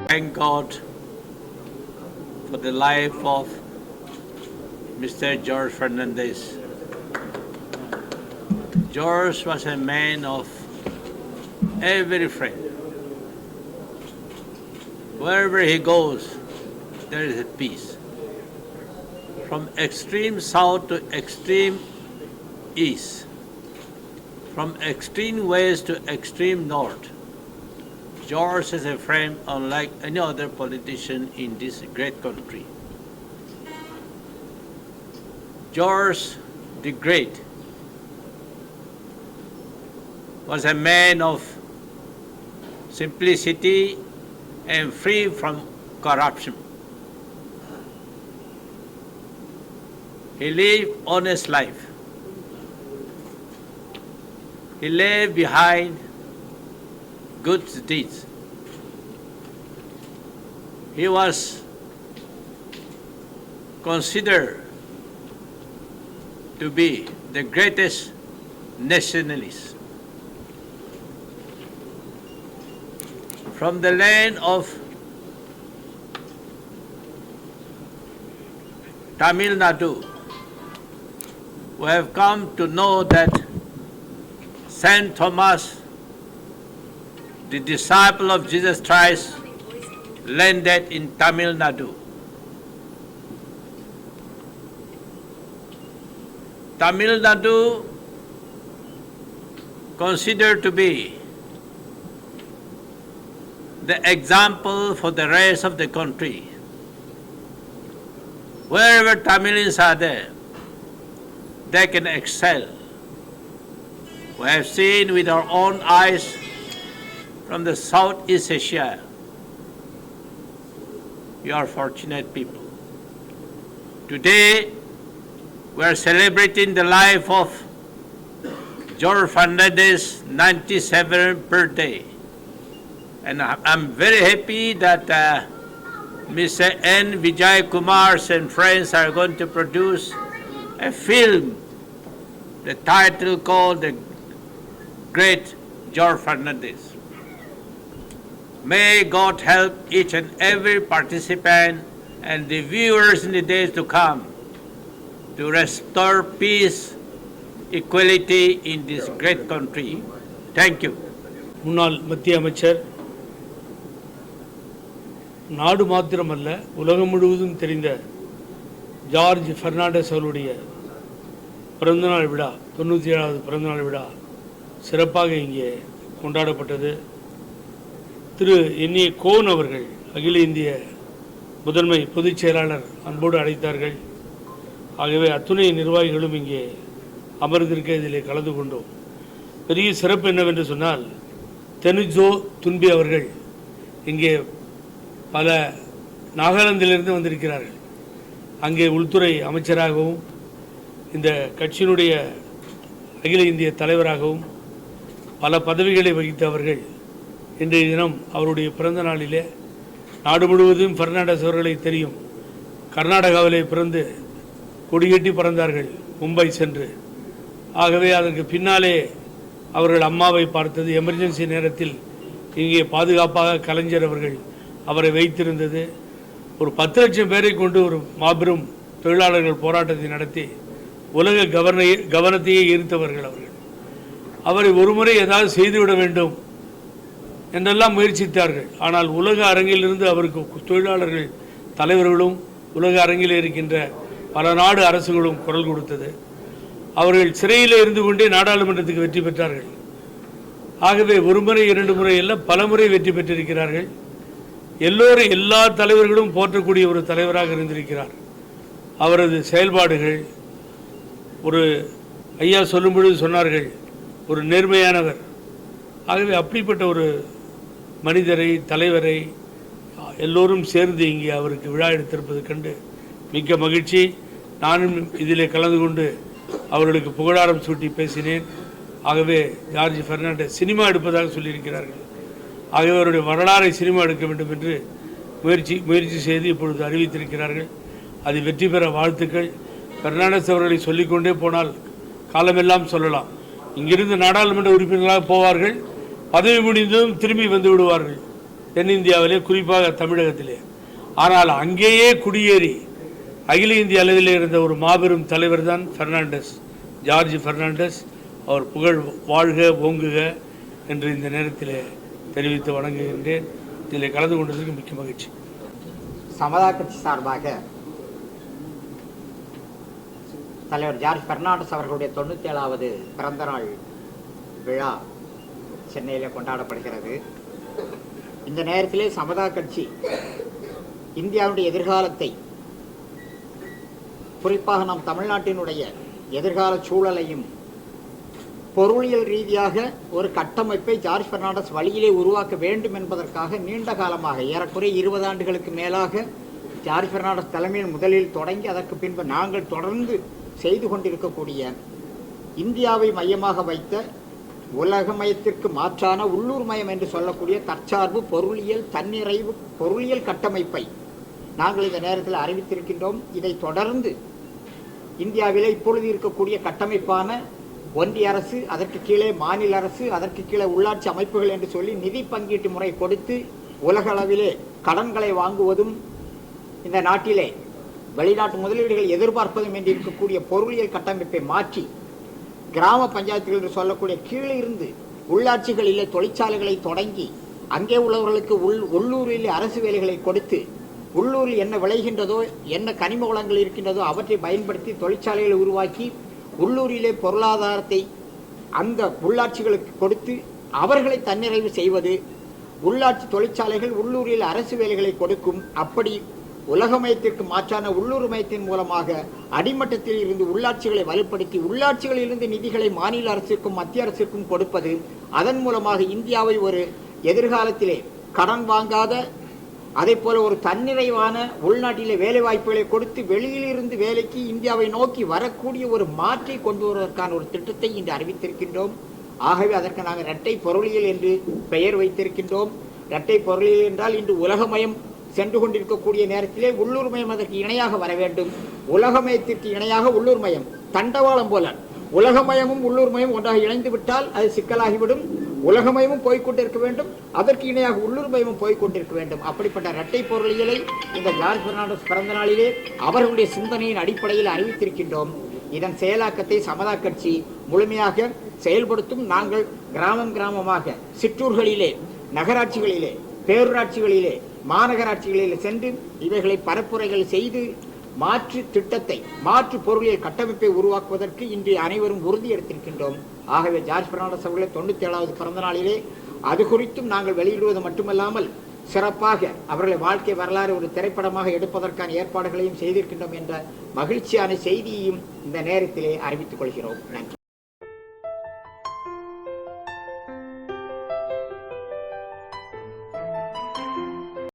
Thank God for the life of Mr. George Fernandez. George was a man of every friend. Wherever he goes, there is a peace. From extreme south to extreme east, from extreme west to extreme north, George is a friend unlike any other politician in this great country. George the Great was a man of simplicity and free from corruption. He lived honest life. He left behind good deeds. He was considered to be the greatest nationalist. From the land of Tamil Nadu, we have come to know that Saint Thomas, the disciple of Jesus Christ, landed in Tamil Nadu. Tamil Nadu considered to be the example for the rest of the country. Wherever Tamilians are there, they can excel. We have seen with our own eyes from the Southeast Asia. You are fortunate people. Today, we are celebrating the life of George Fernandez's 97th birthday. And I'm very happy that Mr. N. Vijay Kumar and friends are going to produce a film, the title called The Great George Fernandez. May God help each and every participant and the viewers in the days to come to restore peace, equality in this great country. Thank you. முன்னாள் மத்திய அமைச்சர், நாடு மாத்திரமல்ல உலகம் முழுவதும் தெரிந்த ஜார்ஜ் பெர்னாண்டஸ் அவருடைய பிறந்தநாள் விழா, 97வது பிறந்தநாள் விழா சிறப்பாக இங்கே கொண்டாடப்பட்டது. திரு என்.ஏ. கோன் அவர்கள், அகில இந்திய முதன்மை பொதுச் செயலாளர், அன்போடு அழைத்தார்கள். ஆகவே அத்துணை நிர்வாகிகளும் இங்கே அமர்ந்திருக்க இதிலே கலந்து கொண்டோம். பெரிய சிறப்பு என்னவென்று சொன்னால், தெனுஜோ துன்பி அவர்கள் இங்கே பல நாகாலாந்திலிருந்து வந்திருக்கிறார்கள். அங்கே உள்துறை அமைச்சராகவும் இந்த கட்சியினுடைய அகில இந்திய தலைவராகவும் பல பதவிகளை வகித்த அவர்கள் இன்றைய தினம் அவருடைய பிறந்த நாளிலே நாடு முழுவதும் பெர்னாண்டஸ் அவர்களை தெரியும். கர்நாடகாவிலே பிறந்து கொடிகட்டி பறந்தார்கள் மும்பை சென்று. ஆகவே அதற்கு பின்னாலே அவர்கள் அம்மாவை பார்த்தது, எமர்ஜென்சி நேரத்தில் இங்கே பாதுகாப்பாக கலைஞர் அவர்கள் அவரை வைத்திருந்தது. ஒரு 10 லட்சம் பேரை கொண்டு ஒரு மாபெரும் தொழிலாளர்கள் போராட்டத்தை நடத்தி உலக கவனத்தையே ஈர்த்தவர்கள் அவர்கள். அவரை ஒருமுறை ஏதாவது செய்துவிட வேண்டும் என்றெல்லாம் முயற்சித்தார்கள். ஆனால் உலக அரங்கிலிருந்து அவருக்கு தொழிலாளர்கள் தலைவர்களும் உலக அரங்கில் இருக்கின்ற பல நாடு அரசுகளும் குரல் கொடுத்தது. அவர்கள் சிறையில் இருந்து கொண்டே நாடாளுமன்றத்துக்கு வெற்றி பெற்றார்கள். ஆகவே ஒரு முறை 2 முறை எல்லாம் பல முறை வெற்றி பெற்றிருக்கிறார்கள். எல்லா தலைவர்களும் போற்றக்கூடிய ஒரு தலைவராக இருந்திருக்கிறார். அவரது செயல்பாடுகள், ஒரு ஐயா சொல்லும்பொழுது சொன்னார்கள், ஒரு நேர்மையானவர். ஆகவே அப்படிப்பட்ட ஒரு மனிதரை, தலைவரை எல்லோரும் சேர்ந்து இங்கே அவருக்கு விழா எடுத்திருப்பது கண்டு மிக்க மகிழ்ச்சி. நானும் இதிலே கலந்து கொண்டு அவர்களுக்கு புகழாரம் சூட்டி பேசினேன். ஆகவே ஜார்ஜ் பெர்னாண்டஸ் சினிமா எடுப்பதாக சொல்லியிருக்கிறார்கள். ஆகவே அவருடைய வரலாறை சினிமா எடுக்க வேண்டும் என்று முயற்சி செய்து இப்பொழுது அறிவித்திருக்கிறார்கள். அது வெற்றி பெற வாழ்த்துக்கள். பெர்னாண்டஸ் அவர்களை சொல்லிக்கொண்டே போனால் காலமெல்லாம் சொல்லலாம். இங்கிருந்து நாடாளுமன்ற உறுப்பினர்களாக போவார்கள், பதவி முடிந்ததும் திரும்பி வந்து விடுவார்கள். தென்னிந்தியாவிலே, குறிப்பாக தமிழகத்திலே. ஆனால் அங்கேயே குடியேறி அகில இந்திய அளவில் இருந்த ஒரு மாபெரும் தலைவர் தான் பெர்னாண்டஸ், ஜார்ஜ் பெர்னாண்டஸ். அவர் புகழ் வாழ்க ஓங்குக என்று இந்த நேரத்தில் தெரிவித்து வணங்குகின்றேன். இதில் கலந்து கொண்டதற்கு மிக்க மகிழ்ச்சி. சமதா கட்சி சார்பாக தலைவர் ஜார்ஜ் பெர்னாண்டஸ் அவர்களுடைய 97வது பிறந்த நாள் விழா சென்னையில் கொண்டாடப்படுகிறது. இந்த நேரத்திலே சமதா கட்சி இந்தியாவுடைய எதிர்காலத்தை, குறிப்பாக நம் தமிழ்நாட்டினுடைய எதிர்கால சூழலையும் பொருளியல் ரீதியாக ஒரு கட்டமைப்பை ஜார்ஜ் பெர்னாண்டஸ் வழியிலே உருவாக்க வேண்டும் என்பதற்காக நீண்ட காலமாக, ஏறக்குறைய 20 ஆண்டுகளுக்கு மேலாக ஜார்ஜ் பெர்னாண்டஸ் தலைமையில் முதலில் தொடங்கி அதற்கு பின்பு நாங்கள் தொடர்ந்து செய்து கொண்டிருக்கக்கூடிய இந்தியாவை மையமாக வைத்த உலகமயத்திற்கு மாற்றான உள்ளூர் மயம் என்று சொல்லக்கூடிய தற்சார்பு பொருளியல் தன்னிறைவு பொருளியல் கட்டமைப்பை நாங்கள் இந்த நேரத்தில் அறிவித்திருக்கின்றோம். இதை தொடர்ந்து இந்தியாவிலே இப்பொழுது இருக்கக்கூடிய கட்டமைப்பான ஒன்றிய அரசு, அதற்கு கீழே மாநில அரசு, அதற்கு கீழே உள்ளாட்சி அமைப்புகள் என்று சொல்லி நிதி பங்கீட்டு முறை கொடுத்து உலக அளவிலே கடன்களை வாங்குவதும், இந்த நாட்டிலே வெளிநாட்டு முதலீடுகள் எதிர்பார்ப்பதும் என்று இருக்கக்கூடிய பொருளியல் கட்டமைப்பை மாற்றி கிராம பஞ்சாயத்துகள் என்று சொல்லக்கூடிய கீழே இருந்து உள்ளாட்சிகளிலே தொழிற்சாலைகளை தொடங்கி அங்கே உள்ளவர்களுக்கு உள்ளூரிலே அரசு வேலைகளை கொடுத்து, உள்ளூரில் என்ன விளைகின்றதோ, என்ன கனிம வளங்கள் இருக்கின்றதோ அவற்றை பயன்படுத்தி தொழிற்சாலைகளை உருவாக்கி உள்ளூரிலே பொருளாதாரத்தை அந்த உள்ளாட்சிகளுக்கு கொடுத்து அவர்களை தன்னிறைவு செய்வது, உள்ளாட்சி தொழிற்சாலைகள் உள்ளூரில் அரசு வேலைகளை கொடுக்கும். அப்படி உலகமயத்திற்கு மாற்றான உள்ளூர் மயத்தின் மூலமாக அடிமட்டத்தில் இருந்து உள்ளாட்சிகளை வலுப்படுத்தி உள்ளாட்சிகளிலிருந்து நிதிகளை மாநில அரசிற்கும் மத்திய அரசிற்கும் கொடுப்பது, அதன் மூலமாக இந்தியாவை ஒரு எதிர்காலத்திலே கடன் வாங்காத, அதே போல ஒரு தன்னிறைவான உள்நாட்டிலே வேலை வாய்ப்புகளை கொடுத்து வெளியிலிருந்து வேலைக்கு இந்தியாவை நோக்கி வரக்கூடிய ஒரு மாற்றை கொண்டு வருவதற்கான ஒரு திட்டத்தை இன்று அறிவித்திருக்கின்றோம். ஆகவே அதற்கு நாங்கள் இரட்டை பொருளியல் என்று பெயர் வைத்திருக்கின்றோம். இரட்டை பொருளியல் என்றால் இன்று உலகமயம் சென்று கொண்டிருக்கக்கூடிய நேரத்திலே உள்ளூர் மயம் அதற்கு இணையாக வர வேண்டும். உலகமயத்திற்கு இணையாக உள்ளூர் மயம், தண்டவாளம் போல உலகமயமும் உள்ளூர் மயம் ஒன்றாக இணைந்து விட்டால் அது சிக்கலாகிவிடும். உலகமயமும் போய்கொண்டிருக்க வேண்டும், அதற்கு இணையாக உள்ளூர் மயமும் போய்கொண்டிருக்க வேண்டும். அப்படிப்பட்ட இரட்டை பொருளியலை இந்த ஜார்ஜ் பெர்னாண்டஸ் பிறந்த நாளிலே அவர்களுடைய சிந்தனையின் அடிப்படையில் அறிவித்திருக்கின்றோம். இதன் செயலாக்கத்தை சமதா கட்சி முழுமையாக செயல்படுத்தும். நாங்கள் கிராமம் கிராமமாக சிற்றூர்களிலே, நகராட்சிகளிலே, பேரூராட்சிகளிலே, மாநகராட்சிகளில் சென்று இவைகளை பரப்புரைகள் செய்து மாற்று திட்டத்தை, மாற்று பொருளியல் கட்டமைப்பை உருவாக்குவதற்கு இன்று அனைவரும் உறுதி எடுத்திருக்கின்றோம். ஆகவே ஜார்ஜ் பெர்னாண்டஸ் அவர்களை 97வது பிறந்த நாளிலே அது குறித்தும் நாங்கள் வெளியிடுவது மட்டுமல்லாமல் சிறப்பாக அவர்களை வாழ்க்கை வரலாறு ஒரு திரைப்படமாக எடுப்பதற்கான ஏற்பாடுகளையும் செய்திருக்கின்றோம் என்ற மகிழ்ச்சியான செய்தியையும் இந்த நேரத்திலே அறிவித்துக் கொள்கிறோம். நன்றி.